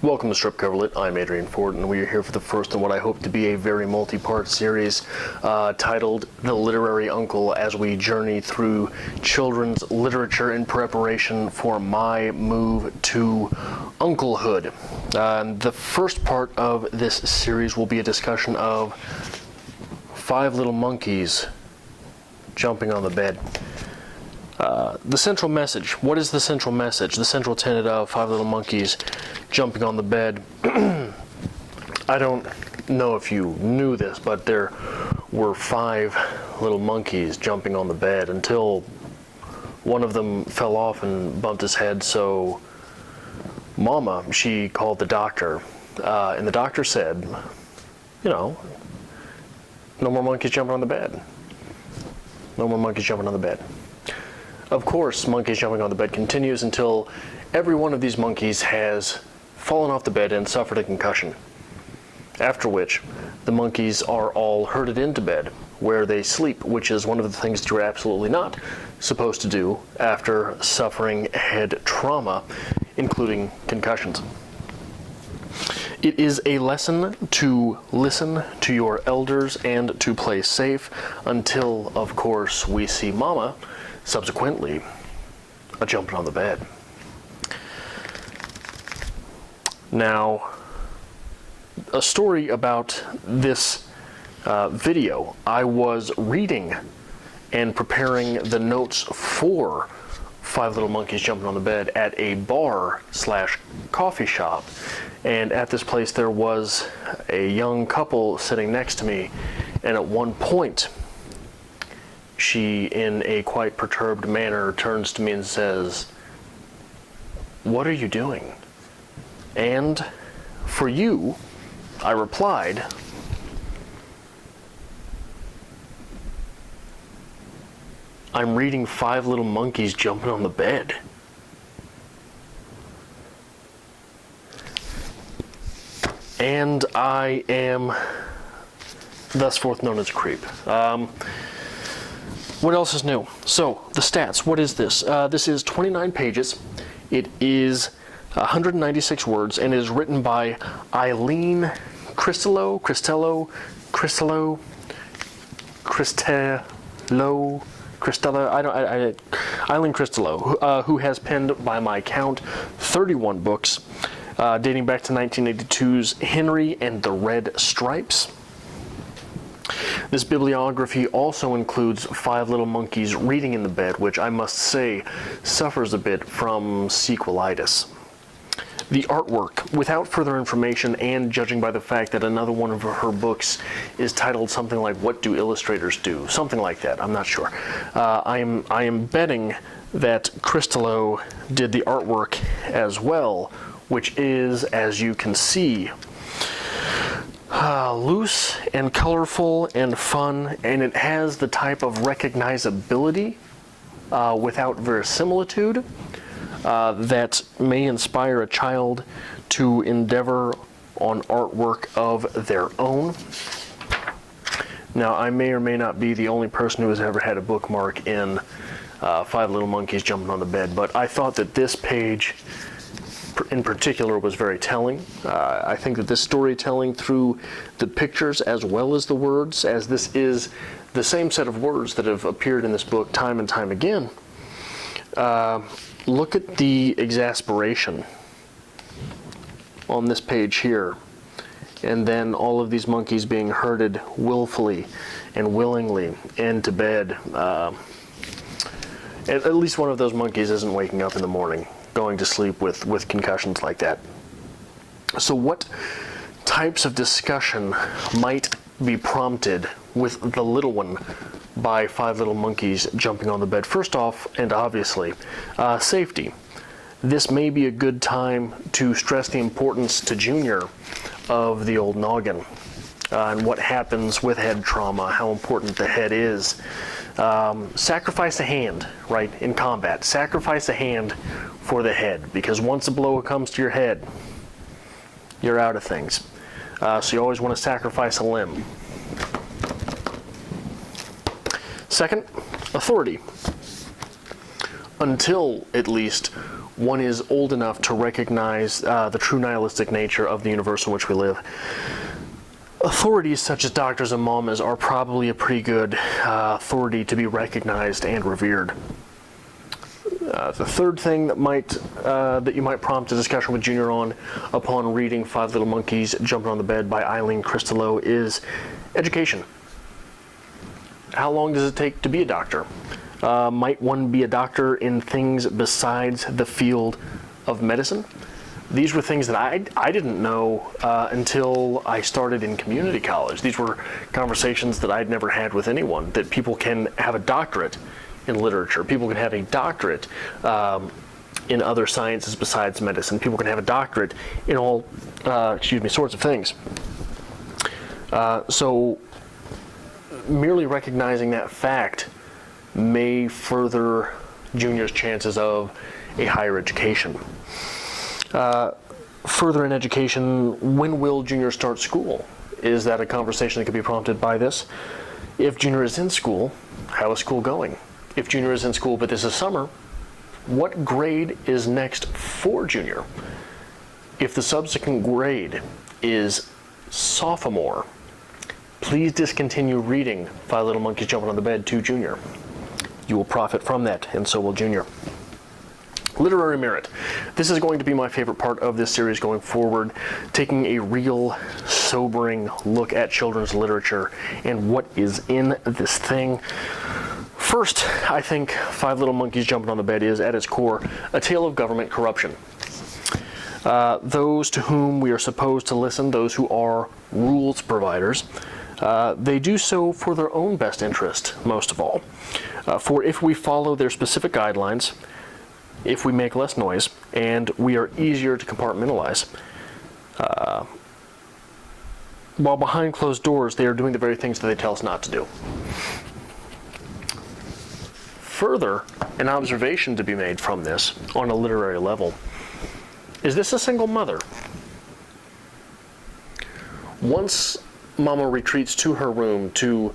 Welcome to Strip Coverlet. I'm Adrian Fort, and we are here for the first in what I hope to be a very multi-part series titled The Literary Uncle, as we journey through children's literature in preparation for my move to unclehood. The first part of this series will be a discussion of 5 little monkeys jumping on the bed. The central message. What is the central message? The central tenet of 5 little monkeys jumping on the bed. I don't know if you knew this, but there were 5 little monkeys jumping on the bed until one of them fell off and bumped his head. So Mama, she called the doctor, and the doctor said, you know, no more monkeys jumping on the bed. No more monkeys jumping on the bed. Of course, monkeys jumping on the bed continues until every one of these monkeys has fallen off the bed and suffered a concussion. After which, the monkeys are all herded into bed, where they sleep, which is one of the things that you're absolutely not supposed to do after suffering head trauma, including concussions. It is a lesson to listen to your elders and to play safe until, of course, we see Mama subsequently jumping on the bed. Now, a story about this video. I was reading and preparing the notes for 5 Little Monkeys Jumping on the Bed at a bar/coffee shop, and at this place there was a young couple sitting next to me, and at one point she, in a quite perturbed manner, turns to me and says, "What are you doing?" And for you, I replied, "I'm reading 5 Little Monkeys Jumping on the Bed." And I am thus forth known as a creep. What else is new? So, the stats. What is this? This is 29 pages. It is 196 words and is written by Eileen Cristello, Eileen Cristello, who has penned, by my count, 31 books, dating back to 1982's Henry and the Red Stripes. This bibliography also includes 5 Little Monkeys Reading in the Bed, which I must say suffers a bit from sequelitis. The artwork, without further information and judging by the fact that another one of her books is titled something like "What Do Illustrators Do?" Something like that, I'm not sure. I am betting that Cristello did the artwork as well, which is, as you can see, loose and colorful and fun, and it has the type of recognizability without verisimilitude that may inspire a child to endeavor on artwork of their own. Now, I may or may not be the only person who has ever had a bookmark in 5 Little Monkeys Jumping on the Bed, but I thought that this page in particular was very telling. I think that this storytelling through the pictures as well as the words, as this is the same set of words that have appeared in this book time and time again. Look at the exasperation on this page here, and then all of these monkeys being herded willfully and willingly into bed. At least one of those monkeys isn't waking up in the morning, going to sleep with concussions like that. So what types of discussion might be prompted with the little one by 5 Little Monkeys Jumping on the Bed? First off, and obviously, safety. This may be a good time to stress the importance to Junior of the old noggin and what happens with head trauma, how important the head is. Sacrifice a hand, right, in combat. Sacrifice a hand for the head, because once a blow comes to your head, you're out of things. So you always want to sacrifice a limb. Second, authority. Until, at least, one is old enough to recognize the true nihilistic nature of the universe in which we live. Authorities such as doctors and mamas are probably a pretty good authority to be recognized and revered. The third thing that you might prompt a discussion with Junior on upon reading Five Little Monkeys Jumping on the Bed by Eileen Christodoulou is education. How long does it take to be a doctor? Might one be a doctor in things besides the field of medicine? These were things that I didn't know until I started in community college. These were conversations that I'd never had with anyone, that people can have a doctorate in literature. People can have a doctorate in other sciences besides medicine. People can have a doctorate in all, sorts of things. So merely recognizing that fact may further Junior's chances of a higher education. Further in education, when will Junior start school? Is that a conversation that could be prompted by this? If Junior is in school, how is school going? If Junior is in school but this is summer, what grade is next for Junior? If the subsequent grade is sophomore, please discontinue reading Five Little Monkeys Jumping on the Bed to Junior. You will profit from that, and so will Junior. Literary merit. This is going to be my favorite part of this series going forward, taking a real sobering look at children's literature and what is in this thing. First, I think Five Little Monkeys Jumping on the Bed is, at its core, a tale of government corruption. Those to whom we are supposed to listen, those who are rules providers, they do so for their own best interest, most of all. For if we follow their specific guidelines, if we make less noise, and we are easier to compartmentalize. While behind closed doors, they are doing the very things that they tell us not to do. Further, an observation to be made from this, on a literary level, is this a single mother? Once Mama retreats to her room to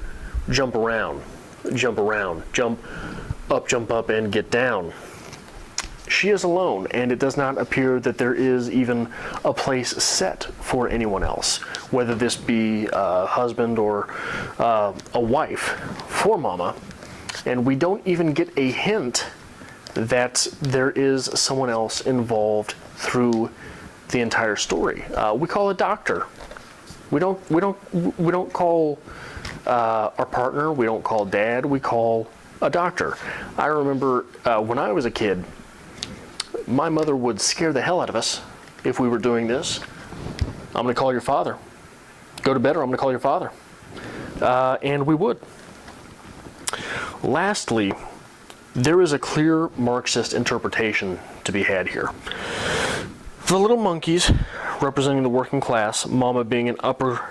jump jump up, and get down, she is alone, and it does not appear that there is even a place set for anyone else, whether this be a husband or a wife for Mama. And we don't even get a hint that there is someone else involved through the entire story. We call a doctor. We don't call our partner. We don't call Dad. We call a doctor. I remember when I was a kid, my mother would scare the hell out of us if we were doing this. I'm going to call your father. Go to bed, or I'm going to call your father. And we would. Lastly, there is a clear Marxist interpretation to be had here. The little monkeys representing the working class, Mama being an upper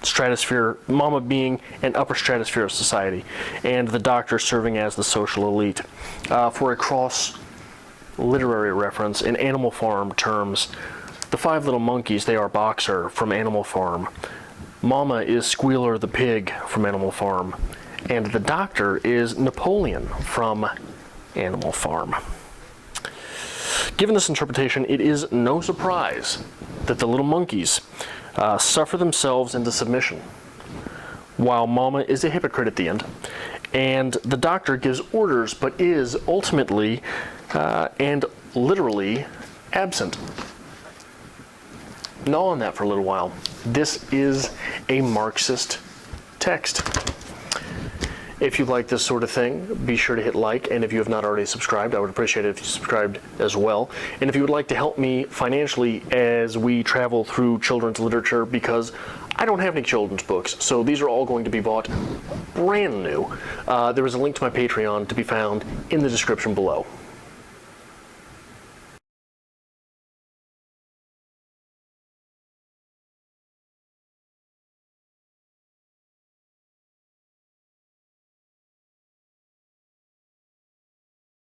stratosphere of society, and the doctor serving as the social elite. For a cross literary reference, in Animal Farm terms, the Five Little Monkeys, they are Boxer from Animal Farm. Mama is Squealer the pig from Animal Farm. And the doctor is Napoleon from Animal Farm. Given this interpretation, it is no surprise that the little monkeys suffer themselves into submission, while Mama is a hypocrite at the end, and the doctor gives orders but is ultimately and literally absent. Gnaw on that for a little while. This is a Marxist text. If you like this sort of thing, be sure to hit like, and if you have not already subscribed, I would appreciate it if you subscribed as well. And if you would like to help me financially as we travel through children's literature, because I don't have any children's books, so these are all going to be bought brand new. There is a link to my Patreon to be found in the description below.